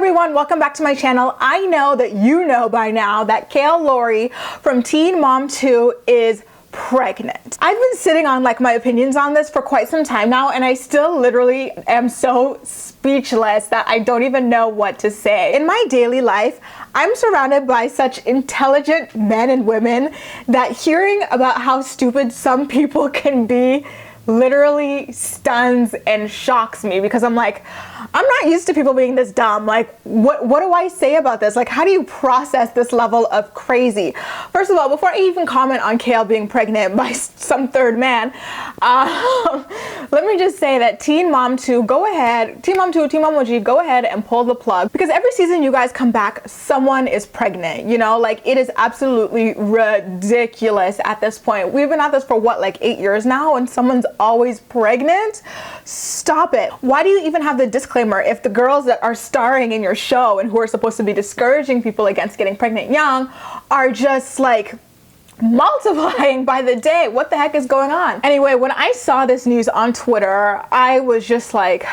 everyone, welcome back to my channel. I know that you know by now that Kail Lowry from Teen Mom 2 is pregnant. I've been sitting on my opinions on this for quite some time now, and I still literally am so speechless that I don't even know what to say. In my daily life, I'm surrounded by such intelligent men and women that hearing about how stupid some people can be literally stuns and shocks me, because I'm like, I'm not used to people being this dumb. What do I say about this? How do you process this level of crazy? First of all, before I even comment on Kail being pregnant by some third man, let me just say that Teen Mom 2, go ahead, Teen Mom 2, Teen Mom OG, go ahead and pull the plug, because every season you guys come back, someone is pregnant, it is absolutely ridiculous at this point. We've been at this for what, 8 years now, and someone's always pregnant? Stop it. Why do you even have the disclaimer if the girls that are starring in your show and who are supposed to be discouraging people against getting pregnant young are just multiplying by the day? What the heck is going on? Anyway, when I saw this news on Twitter, I was just like,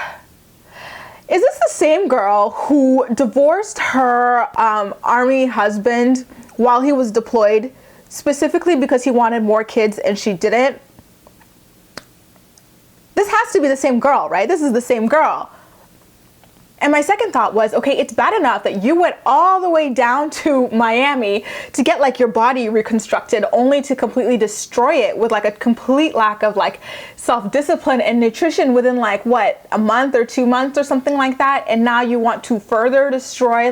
is this the same girl who divorced her army husband while he was deployed, specifically because he wanted more kids and she didn't? This has to be the same girl, right? This is the same girl. And my second thought was, okay, it's bad enough that you went all the way down to Miami to get your body reconstructed, only to completely destroy it with a complete lack of self-discipline and nutrition within what, a month or 2 months or something like that. And now you want to further destroy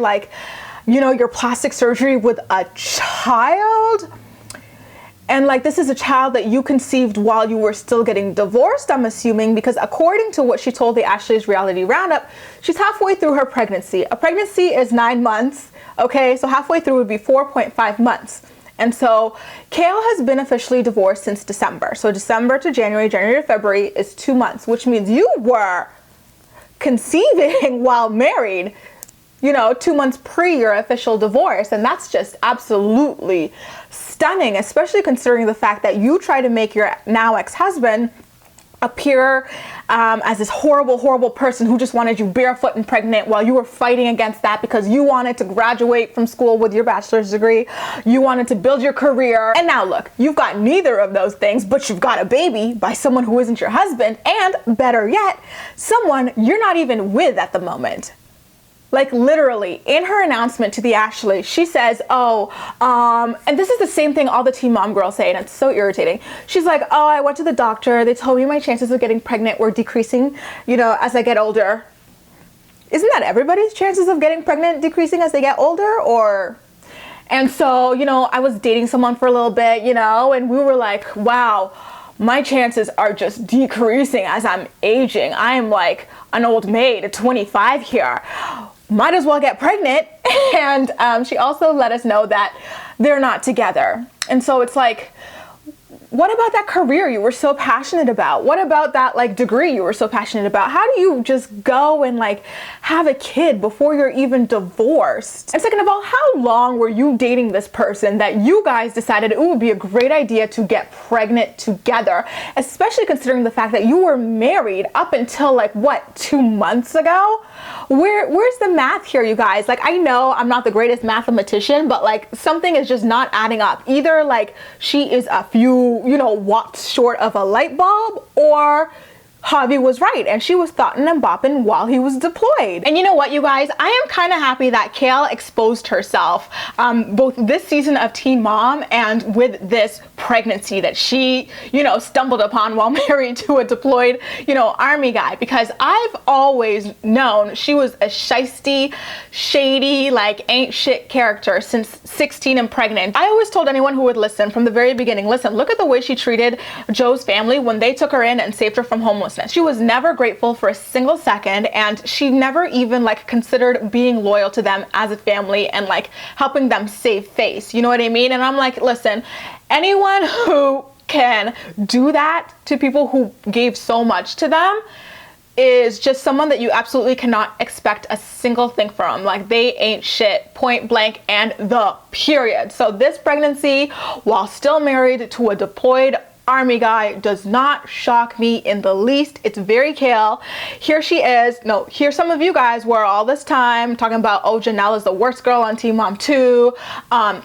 your plastic surgery with a child. And this is a child that you conceived while you were still getting divorced, I'm assuming, because according to what she told the Ashley's Reality Roundup, she's halfway through her pregnancy. A pregnancy is 9 months, okay? So halfway through would be 4.5 months. And so Kail has been officially divorced since December. So December to January, January to February is 2 months, which means you were conceiving while married, 2 months pre your official divorce. And that's just absolutely stunning, especially considering the fact that you try to make your now ex-husband appear as this horrible, horrible person who just wanted you barefoot and pregnant while you were fighting against that because you wanted to graduate from school with your bachelor's degree. You wanted to build your career. And now look, you've got neither of those things, but you've got a baby by someone who isn't your husband, and better yet, someone you're not even with at the moment. Literally, in her announcement to the Ashley, she says, and this is the same thing all the Teen Mom girls say, and it's so irritating. She's like, oh, I went to the doctor. They told me my chances of getting pregnant were decreasing, as I get older. Isn't that everybody's chances of getting pregnant decreasing as they get older? And so, I was dating someone for a little bit, and we were like, wow, my chances are just decreasing as I'm aging. I am like an old maid at 25 here. Might as well get pregnant. And she also let us know that they're not together. And so it's what about that career you were so passionate about? What about that degree you were so passionate about? How do you just go and have a kid before you're even divorced? And second of all, how long were you dating this person that you guys decided it would be a great idea to get pregnant together? Especially considering the fact that you were married up until what, 2 months ago? Where's the math here, you guys? I know I'm not the greatest mathematician, but something is just not adding up. Either she is a few watts short of a light bulb, or Javi was right and she was thotting and bopping while he was deployed. And you know what, you guys? I am kind of happy that Kail exposed herself both this season of Teen Mom and with this pregnancy that she, stumbled upon while married to a deployed, army guy, because I've always known she was a shisty, shady, ain't shit character since 16 and pregnant. I always told anyone who would listen from the very beginning, listen, look at the way she treated Joe's family when they took her in and saved her from homelessness. She was never grateful for a single second, and she never even considered being loyal to them as a family and helping them save face. You know what I mean? And I'm like, listen, anyone who can do that to people who gave so much to them is just someone that you absolutely cannot expect a single thing from. They ain't shit, point blank, and the period. So this pregnancy, while still married to a deployed army guy does not shock me in the least. It's very Kail. Here she is. No, here some of you guys were all this time talking about, oh, Janelle is the worst girl on Teen Mom 2.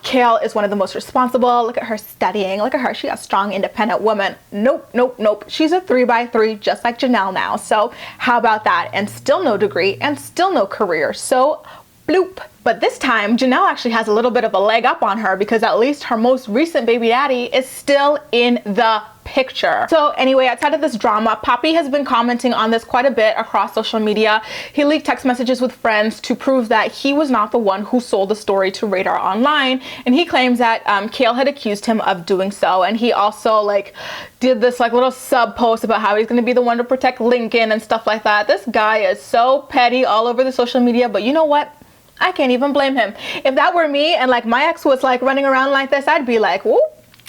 Kail is one of the most responsible. Look at her studying. Look at her. She's a strong, independent woman. Nope, nope, nope. She's a 3x3 just like Janelle now. So how about that? And still no degree and still no career. So bloop. But this time, Janelle actually has a little bit of a leg up on her because at least her most recent baby daddy is still in the picture. So anyway, outside of this drama, Papi has been commenting on this quite a bit across social media. He leaked text messages with friends to prove that he was not the one who sold the story to Radar Online, and he claims that Kail had accused him of doing so. And he also did this little sub post about how he's going to be the one to protect Lincoln and stuff like that. This guy is so petty all over the social media, but you know what? I can't even blame him. If that were me and my ex was running around like this, I'd be like, whoop,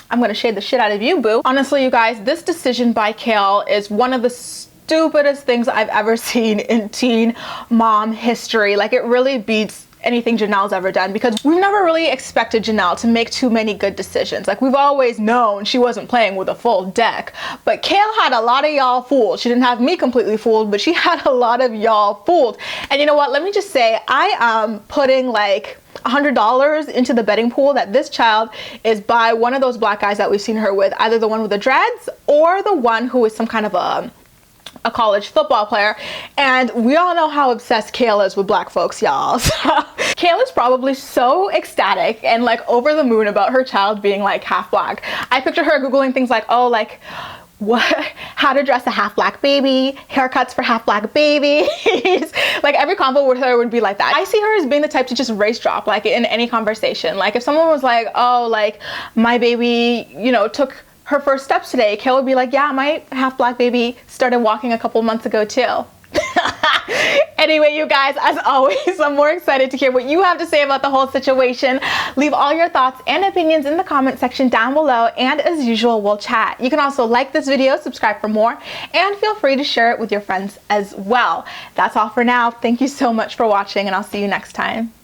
I'm gonna shade the shit out of you, boo. Honestly, you guys, this decision by Kail is one of the stupidest things I've ever seen in teen mom history. It really beats anything Janelle's ever done, because we've never really expected Janelle to make too many good decisions. We've always known she wasn't playing with a full deck, but Kail had a lot of y'all fooled. She didn't have me completely fooled, but she had a lot of y'all fooled. And you know what, let me just say, I am putting $100 into the betting pool that this child is by one of those black guys that we've seen her with, either the one with the dreads or the one who is some kind of a college football player. And we all know how obsessed Kail is with black folks, y'all. So Kail is probably so ecstatic and over the moon about her child being half black. I picture her Googling things what, how to dress a half black baby, haircuts for half black babies. Every convo with her would be like that. I see her as being the type to just race drop in any conversation. If someone was oh, my baby, took her first steps today, Kail would be like, yeah, my half black baby started walking a couple months ago too. Anyway, you guys, as always, I'm more excited to hear what you have to say about the whole situation. Leave all your thoughts and opinions in the comment section down below, and as usual, we'll chat. You can also like this video, subscribe for more, and feel free to share it with your friends as well. That's all for now. Thank you so much for watching, and I'll see you next time.